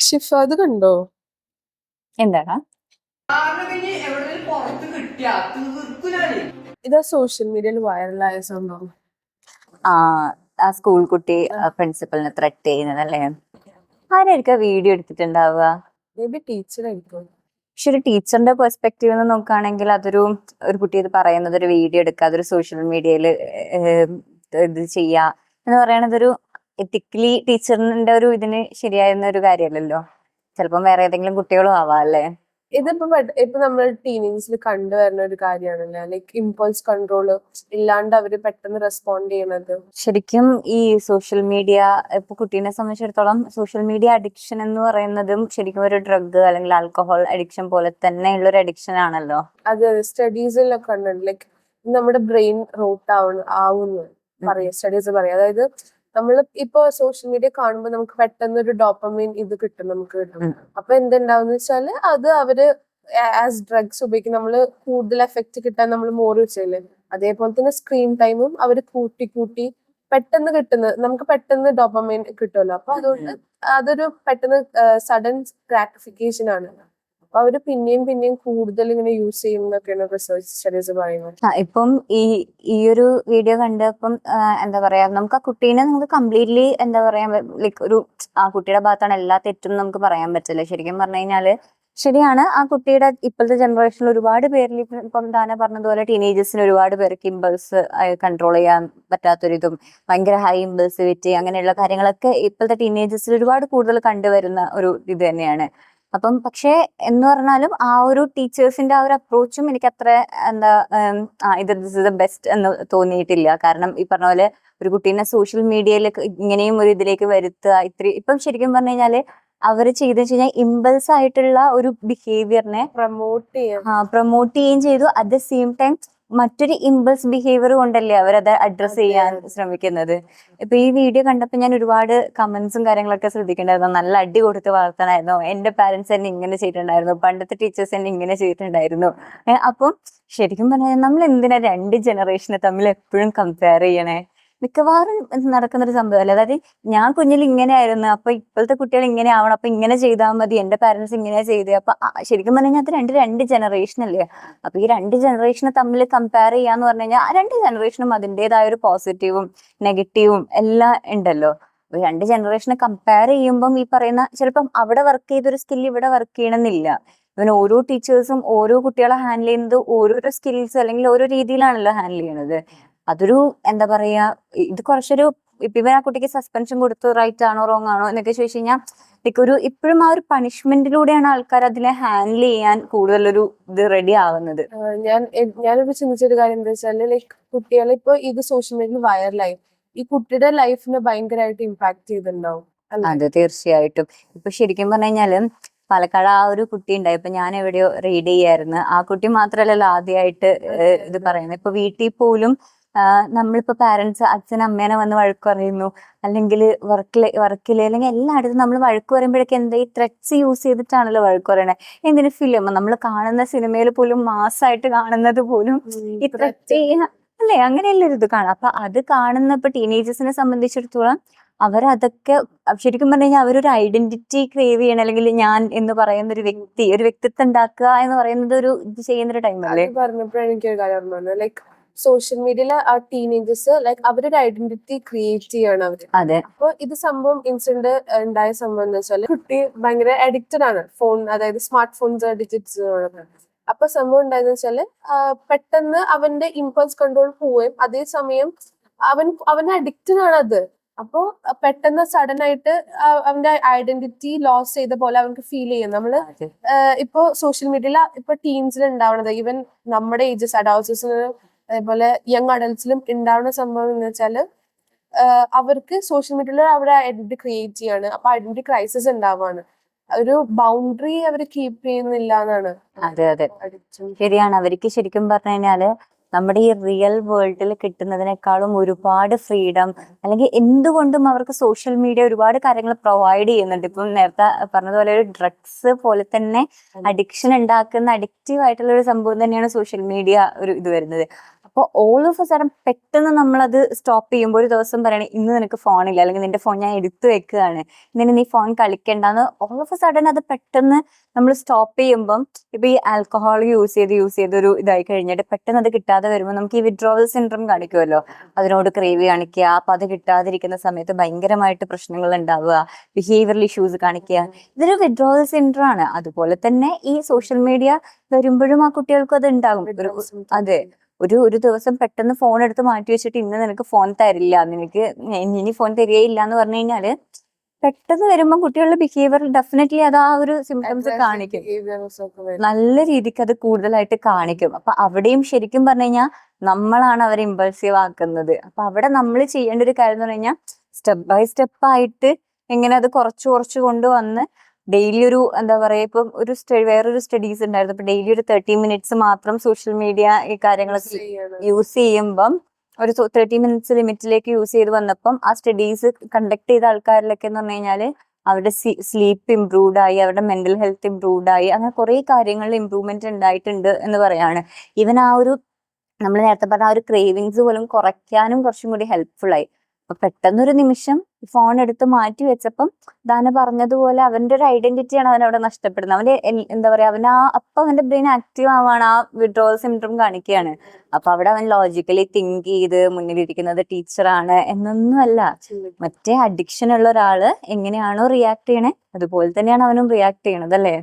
ഷിഫ അത് കണ്ടോ? എന്താടാ? ഇതാ സോഷ്യൽ മീഡിയയിൽ വൈറലായ സംഭവം. ആ ആ സ്കൂൾ കുട്ടി പ്രിൻസിപ്പലിനെ ത്രെറ്റ് ചെയ്യുന്നതല്ലേ? ആരായിരിക്കും വീഡിയോ എടുത്തിട്ടുണ്ടാവുക? മേ ബി ടീച്ചർ ആയിരിക്കും. പക്ഷെ ഒരു ടീച്ചറിന്റെ പെർസ്പെക്റ്റീവ് നിന്ന് നോക്കുകയാണെങ്കിൽ ഒരു കുട്ടി ഇത് പറയുന്നത് ഒരു വീഡിയോ എടുക്കുക, അതൊരു സോഷ്യൽ മീഡിയയിൽ ഇത് ചെയ്യാ എന്ന് പറയണത് ഒരു എത്തിക്കലി ടീച്ചറിന്റെ ഒരു ഇതിന് ശരിയായിരുന്ന ഒരു കാര്യമല്ലല്ലോ. ചിലപ്പം വേറെ ഏതെങ്കിലും കുട്ടികളും ആവാം അല്ലേ? ഇപ്പൊ നമ്മൾ ടീനേജിൽ കണ്ടുവരുന്ന ഒരു കാര്യമാണല്ലേ, ലൈക്ക് ഇമ്പൾസ് കൺട്രോള് ഇല്ലാണ്ട് അവര് പെട്ടെന്ന് റെസ്പോണ്ട് ചെയ്യണത്. ശരിക്കും ഈ സോഷ്യൽ മീഡിയ ഇപ്പൊ കുട്ടീനെ സംബന്ധിച്ചിടത്തോളം സോഷ്യൽ മീഡിയ അഡിക്ഷൻ എന്ന് പറയുന്നതും ശരിക്കും ഒരു ഡ്രഗ് അല്ലെങ്കിൽ ആൽക്കഹോൾ അഡിക്ഷൻ പോലെ തന്നെയുള്ള ഒരു അഡിക്ഷൻ ആണല്ലോ. അത് സ്റ്റഡീസിലൊക്കെ കണ്ടിട്ടുണ്ട്, ലൈക്ക് നമ്മുടെ ബ്രെയിൻ റോട്ട് ആവുന്നു പറയാ സ്റ്റഡീസ് പറയാം. അതായത് നമ്മൾ ഇപ്പൊ സോഷ്യൽ മീഡിയ കാണുമ്പോൾ നമുക്ക് പെട്ടെന്ന് ഒരു ഡോപ്പമൈൻ ഇത് കിട്ടും, നമുക്ക് കിട്ടും. അപ്പൊ എന്തുണ്ടാവുന്ന വെച്ചാല് അത് അവര് ആസ് ഡ്രഗ്സ് ഉപയോഗിക്കും. നമ്മള് കൂടുതൽ എഫക്ട് കിട്ടാൻ നമ്മൾ മോർ വെച്ചല്ലേ, അതേപോലെ തന്നെ സ്ക്രീൻ ടൈമും അവര് കൂട്ടി കൂട്ടി പെട്ടെന്ന് കിട്ടുന്നത്, നമുക്ക് പെട്ടെന്ന് ഡോപ്പമൈൻ കിട്ടുമല്ലോ. അപ്പൊ അതുകൊണ്ട് അതൊരു പെട്ടെന്ന് സഡൻ ഗ്രാറ്റിഫിക്കേഷൻ ആണ്. അപ്പൊ അവര് പിന്നെയും പിന്നെയും കൂടുതൽ ഇങ്ങനെ യൂസ് ചെയ്യുന്നൊക്കെയാണ് റിസർച്ച് സ്റ്റഡീസ് പറയുന്നത്. ഇപ്പം ഈ ഒരു വീഡിയോ കണ്ടപ്പം എന്താ പറയാ, നമുക്ക് ആ കുട്ടീനെ നമുക്ക് കംപ്ലീറ്റ്ലി എന്താ പറയാ, ലൈക്ക് ആ കുട്ടിയുടെ ഭാഗത്താണ് എല്ലാ തെറ്റും നമുക്ക് പറയാൻ പറ്റില്ല. ശരിക്കും പറഞ്ഞു കഴിഞ്ഞാല് ശരിയാണ്, ആ കുട്ടിയുടെ ഇപ്പോഴത്തെ ജനറേഷനിൽ ഒരുപാട് പേരിൽ ഇപ്പം താനെ പറഞ്ഞതുപോലെ ടീനേജേഴ്സിന് ഒരുപാട് പേർക്ക് ഇമ്പൾസ് കൺട്രോൾ ചെയ്യാൻ പറ്റാത്തൊരിതും ഭയങ്കര ഹൈ ഇമ്പൾസിവിറ്റി അങ്ങനെയുള്ള കാര്യങ്ങളൊക്കെ ഇപ്പോഴത്തെ ടീനേജേഴ്സിൽ ഒരുപാട് കൂടുതൽ കണ്ടുവരുന്ന ഒരു ഇത് തന്നെയാണ്. അപ്പം പക്ഷേ എന്ന് പറഞ്ഞാലും ആ ഒരു ടീച്ചേഴ്സിന്റെ ആ ഒരു അപ്രോച്ചും എനിക്ക് അത്ര എന്താ ഇത് ദിസ് ഇസ് ദ ബെസ്റ്റ് എന്ന് തോന്നിയിട്ടില്ല. കാരണം ഈ പറഞ്ഞ പോലെ ഒരു കുട്ടീനെ സോഷ്യൽ മീഡിയയിലേക്ക് ഇങ്ങനെയും ഒരു ഇതിലേക്ക് വരുത്തുക, ഇപ്പം ശരിക്കും പറഞ്ഞു കഴിഞ്ഞാല് അവര് ചെയ്തെന്ന് വെച്ച് കഴിഞ്ഞാൽ ഇമ്പൾസ് ആയിട്ടുള്ള ഒരു ബിഹേവിയറിനെ പ്രൊമോട്ട് ചെയ്യുകയും ചെയ്തു. അറ്റ് ദ സെയിം ടൈം മറ്റൊരു ഇമ്പൾസ് ബിഹേവിയർ കൊണ്ടല്ലേ അവരത് അഡ്രസ് ചെയ്യാൻ ശ്രമിക്കുന്നത്. ഇപ്പൊ ഈ വീഡിയോ കണ്ടപ്പോൾ ഞാൻ ഒരുപാട് കമന്റ്സും കാര്യങ്ങളൊക്കെ ശ്രദ്ധിക്കണ്ടായിരുന്നു. നല്ല അടി കൊടുത്ത് വളർത്തണമായിരുന്നു, എന്റെ പാരന്റ്സ് എന്നെ ഇങ്ങനെ ചെയ്തിട്ടുണ്ടായിരുന്നു, പണ്ടത്തെ ടീച്ചേഴ്സ് എന്നെ ഇങ്ങനെ ചെയ്തിട്ടുണ്ടായിരുന്നു. അപ്പം ശരിക്കും പറഞ്ഞാൽ നമ്മൾ എന്തിനാ രണ്ട് ജനറേഷനെ തമ്മിൽ എപ്പോഴും കമ്പയർ ചെയ്യണേ? മിക്കവാറും നടക്കുന്ന ഒരു സംഭവമല്ലേ. അതായത് ഞാൻ കുഞ്ഞിൽ ഇങ്ങനെയായിരുന്നു, അപ്പൊ ഇപ്പോഴത്തെ കുട്ടികൾ ഇങ്ങനെ ആവണം, അപ്പൊ ഇങ്ങനെ ചെയ്താൽ മതി, എന്റെ പാരന്റ്സ് ഇങ്ങനെയാ ചെയ്തത്. അപ്പൊ ശരിക്കും പറഞ്ഞു കഴിഞ്ഞാൽ അത് രണ്ട് ജനറേഷൻ അല്ലേ? അപ്പൊ ഈ രണ്ട് ജനറേഷനെ തമ്മിൽ കമ്പയർ ചെയ്യാന്ന് പറഞ്ഞു കഴിഞ്ഞാൽ ആ രണ്ട് ജനറേഷനും അതിൻ്റെതായ ഒരു പോസിറ്റീവും നെഗറ്റീവും എല്ലാം ഉണ്ടല്ലോ. അപ്പൊ രണ്ട് ജനറേഷനെ കമ്പയർ ചെയ്യുമ്പം ഈ പറയുന്ന ചിലപ്പം അവിടെ വർക്ക് ചെയ്തൊരു സ്കിൽ ഇവിടെ വർക്ക് ചെയ്യണമെന്നില്ല. ഇവന് ഓരോ ടീച്ചേഴ്സും ഓരോ കുട്ടികളെ ഹാൻഡിൽ ചെയ്യുന്നത് ഓരോരോ സ്കിൽസ് അല്ലെങ്കിൽ ഓരോ രീതിയിലാണല്ലോ ഹാൻഡിൽ ചെയ്യുന്നത്. അതൊരു എന്താ പറയാ, ഇത് കുറച്ചൊരു ഇപ്പൊ ഇവൻ ആ കുട്ടിക്ക് സസ്പെൻഷൻ കൊടുത്തു, റൈറ്റ് ആണോ റോങ് ആണോ എന്നൊക്കെ ചോദിച്ചു കഴിഞ്ഞാൽ ഇപ്പോഴും ആ ഒരു പണിഷ്മെന്റിലൂടെയാണ് ആൾക്കാർ അതിനെ ഹാൻഡിൽ ചെയ്യാൻ കൂടുതലൊരു ഇത് റെഡി ആവുന്നത്. ഞാനിപ്പോ ചിന്തിച്ചൊരു കാര്യം എന്താ വെച്ചാല്, ലൈക്ക് കുട്ടികളെ ഇപ്പൊ ഇത് സോഷ്യൽ മീഡിയയിൽ വൈറലായി, ഈ കുട്ടിയുടെ ലൈഫിനെ ഭയങ്കരമായിട്ട് ഇമ്പാക്ട് ചെയ്തിട്ടുണ്ടാവും. അതെ, തീർച്ചയായിട്ടും. ഇപ്പൊ ശരിക്കും പറഞ്ഞു കഴിഞ്ഞാല് പാലക്കാട് ആ ഒരു കുട്ടി ഉണ്ടായി, ഇപ്പൊ ഞാൻ എവിടെയോ റീഡ് ചെയ്യായിരുന്നു. ആ കുട്ടി മാത്രല്ലല്ലോ ആദ്യമായിട്ട് ഇത് പറയുന്നത്. ഇപ്പൊ വീട്ടിൽ പോലും നമ്മളിപ്പോ പാരന്റ്സ് അച്ഛൻ അമ്മേനെ വന്ന് വഴക്ക് പറയുന്നു, അല്ലെങ്കിൽ വർക്കില് അല്ലെങ്കിൽ എല്ലായിടത്തും നമ്മൾ വഴക്ക് പറയുമ്പോഴേക്കും എന്താ ഈ ത്രെറ്റ്സ് യൂസ് ചെയ്തിട്ടാണല്ലോ വഴക്ക് പറയണേ. എന്തിനു ഫിലിം നമ്മൾ കാണുന്ന സിനിമയിൽ പോലും മാസ്സായിട്ട് കാണുന്നത് പോലും ഈ ത്രെറ്റ് അല്ലേ, അങ്ങനെയല്ല ഒരു ഇത് കാണാം. അപ്പൊ അത് കാണുന്ന ഇപ്പൊ ടീനേജേഴ്സിനെ സംബന്ധിച്ചിടത്തോളം അവരതൊക്കെ ശരിക്കും പറഞ്ഞു കഴിഞ്ഞാൽ അവരൊരു ഐഡന്റിറ്റി ക്രേവ് ചെയ്യണം, അല്ലെങ്കിൽ ഞാൻ എന്ന് പറയുന്ന ഒരു വ്യക്തിത്വം ഉണ്ടാക്കുക എന്ന് പറയുന്നത് ഒരു ഇത് ചെയ്യുന്ന ഒരു ടൈം അല്ലേ? പറഞ്ഞപ്പോഴാണ് എനിക്കൊരു കാര്യം ഓർമ്മ വന്നത്. ലൈക്ക് സോഷ്യൽ മീഡിയയിലെ ആ ടീനേജേഴ്സ് ലൈക്ക് അവരൊരു ഐഡന്റിറ്റി ക്രിയേറ്റ് ചെയ്യാണ് അവര്. അതെ. അപ്പൊ ഇത് സംഭവം ഇൻസിഡന്റ് ഉണ്ടായ സംഭവം എന്ന് വെച്ചാൽ കുട്ടി ഭയങ്കര അഡിക്റ്റഡ് ആണ് ഫോൺ, അതായത് സ്മാർട്ട് ഫോൺസ് ഡിജിറ്റ്സ്. അപ്പൊ സംഭവം ഉണ്ടായെന്ന് വെച്ചാല് പെട്ടെന്ന് അവന്റെ ഇമ്പൾസ് കൺട്രോൾ പോവുകയും അതേസമയം അവന് അഡിക്റ്റഡ് ആണ് അത്. അപ്പോ പെട്ടെന്ന് സഡൻ ആയിട്ട് അവന്റെ ഐഡന്റിറ്റി ലോസ് ചെയ്ത പോലെ അവർക്ക് ഫീൽ ചെയ്യും. നമ്മള് ഇപ്പൊ സോഷ്യൽ മീഡിയയിൽ ഇപ്പൊ ടീൻസിൽ ഉണ്ടാവണത്, ഈവൻ നമ്മുടെ ഏജസ് അഡൾട്ട്സിലും അതേപോലെ യങ് അഡൽട്ട്സിലും ഉണ്ടാവുന്ന സംഭവം എന്ന് വെച്ചാല് അവർക്ക് സോഷ്യൽ മീഡിയയിൽ അവരുടെ ഐഡന്റിറ്റി ക്രിയേറ്റ് ചെയ്യാണ്. അപ്പൊ ഐഡന്റിറ്റി ക്രൈസിസ് ഉണ്ടാവാണ്. ഒരു ബൗണ്ടറി അവർ കീപ്പ് ചെയ്യുന്നില്ല എന്നാണ്. അതെ അതെ, ശരിയാണ്. അവർക്ക് ശരിക്കും പറഞ്ഞു കഴിഞ്ഞാല് നമ്മുടെ ഈ റിയൽ വേൾഡിൽ കിട്ടുന്നതിനേക്കാളും ഒരുപാട് ഫ്രീഡം, അല്ലെങ്കിൽ എന്തുകൊണ്ടും അവർക്ക് സോഷ്യൽ മീഡിയ ഒരുപാട് കാര്യങ്ങൾ പ്രൊവൈഡ് ചെയ്യുന്നുണ്ട്. ഇപ്പം നേരത്തെ പറഞ്ഞതുപോലെ ഒരു ഡ്രഗ്സ് പോലെ തന്നെ അഡിക്ഷൻ ഉണ്ടാക്കുന്ന അഡിക്റ്റീവ് ആയിട്ടുള്ള ഒരു സംഭവം തന്നെയാണ് സോഷ്യൽ മീഡിയ ഒരു ഇത് വരുന്നത്. അപ്പൊ ഓൾ ഓഫ് എ സഡൻ പെട്ടെന്ന് നമ്മളത് സ്റ്റോപ്പ് ചെയ്യുമ്പോൾ ഒരു ദിവസം പറയണേ ഇന്ന് നിനക്ക് ഫോണില്ല, അല്ലെങ്കിൽ നിന്റെ ഫോൺ ഞാൻ എടുത്തു വെക്കുകയാണ്, ഇങ്ങനെ നീ ഫോൺ കളിക്കണ്ടെന്ന് ഓൾ ഓഫ് എ സഡൻ അത് പെട്ടെന്ന് നമ്മൾ സ്റ്റോപ്പ് ചെയ്യുമ്പം, ഇപ്പൊ ഈ ആൽക്കഹോൾ യൂസ് ചെയ്ത് ഒരു ഇതായി കഴിഞ്ഞിട്ട് പെട്ടെന്ന് അത് കിട്ടാതെ വരുമ്പോൾ നമുക്ക് ഈ വിഡ്രോവൽ സിൻഡ്രം കാണിക്കുമല്ലോ, അതിനോട് ക്രേവ് കാണിക്കുക. അപ്പൊ അത് കിട്ടാതിരിക്കുന്ന സമയത്ത് ഭയങ്കരമായിട്ട് പ്രശ്നങ്ങൾ ഉണ്ടാവുക, ബിഹേവിയറൽ ഇഷ്യൂസ് കാണിക്കുക. ഇതൊരു വിഡ്രോവൽ സിൻഡ്രം ആണ്. അതുപോലെ തന്നെ ഈ സോഷ്യൽ മീഡിയ വരുമ്പോഴും ആ കുട്ടികൾക്കും അത് ഉണ്ടാകും. അതെ, ഒരു ദിവസം പെട്ടെന്ന് ഫോൺ എടുത്ത് മാറ്റി വെച്ചിട്ട് ഇന്ന് നിനക്ക് ഫോൺ തരില്ല, നിനക്ക് ഇനി ഫോൺ തരികയില്ല എന്ന് പറഞ്ഞു കഴിഞ്ഞാല് പെട്ടെന്ന് വരുമ്പോൾ കുട്ടികളുടെ ബിഹേവിയർ ഡെഫിനറ്റ്ലി അത് ആ ഒരു സിംറ്റംസ് കാണിക്കും. നല്ല രീതിക്ക് അത് കൂടുതലായിട്ട് കാണിക്കും. അപ്പൊ അവിടെയും ശരിക്കും പറഞ്ഞു കഴിഞ്ഞാൽ നമ്മളാണ് അവരെ ഇമ്പൾസീവ് ആക്കുന്നത്. അപ്പൊ അവിടെ നമ്മൾ ചെയ്യേണ്ട ഒരു കാര്യം എന്ന് പറഞ്ഞു കഴിഞ്ഞാൽ സ്റ്റെപ്പ് ബൈ സ്റ്റെപ്പ് ആയിട്ട് എങ്ങനെ അത് കുറച്ച് കൊണ്ടുവന്ന് ഡെയിലി ഒരു എന്താ പറയാ, ഇപ്പം വേറൊരു സ്റ്റഡീസ് ഉണ്ടായിരുന്നു. ഇപ്പൊ ഡെയിലി ഒരു 30 മിനിറ്റ്സ് മാത്രം സോഷ്യൽ മീഡിയ ഈ കാര്യങ്ങളൊക്കെ യൂസ് ചെയ്യുമ്പം ഒരു 30 മിനിറ്റ്സ് ലിമിറ്റിലേക്ക് യൂസ് ചെയ്ത് വന്നപ്പം ആ സ്റ്റഡീസ് കണ്ടക്ട് ചെയ്ത ആൾക്കാരിലൊക്കെ എന്ന് പറഞ്ഞു കഴിഞ്ഞാല് അവരുടെ സ്ലീപ്പ് ഇംപ്രൂവ്ഡ് ആയി, അവരുടെ മെന്റൽ ഹെൽത്ത് ഇംപ്രൂവ്ഡ് ആയി, അങ്ങനെ കുറെ കാര്യങ്ങളിൽ ഇംപ്രൂവ്മെന്റ് ഉണ്ടായിട്ടുണ്ട് എന്ന് പറയാണ്. ഈവൻ ആ ഒരു നമ്മൾ നേരത്തെ പറഞ്ഞ ആ ഒരു ക്രേവിങ്സ് പോലും കുറയ്ക്കാനും കുറച്ചും കൂടി ഹെൽപ്ഫുൾ ആയി. അപ്പൊ പെട്ടെന്നൊരു നിമിഷം ഫോൺ എടുത്ത് മാറ്റി വെച്ചപ്പം ദാന പറഞ്ഞതുപോലെ അവന്റെ ഒരു ഐഡന്റിറ്റിയാണ് അവൻ അവിടെ നഷ്ടപ്പെടുന്നത്. അവന്റെ എന്താ പറയാ, അപ്പൊ അവന്റെ ബ്രെയിൻ ആക്റ്റീവ് ആവാണ്, ആ വിഡ്രോവൽ സിൻഡ്രം കാണിക്കുകയാണ്. അപ്പൊ അവിടെ അവൻ ലോജിക്കലി തിങ്ക് ചെയ്ത് മുന്നിലിരിക്കുന്നത് ടീച്ചറാണ് എന്നൊന്നുമല്ല, മറ്റേ അഡിക്ഷൻ ഉള്ള ഒരാള് എങ്ങനെയാണോ റിയാക്ട് ചെയ്യണേ അതുപോലെ തന്നെയാണ് അവനും റിയാക്ട് ചെയ്യണത്, അല്ലേ?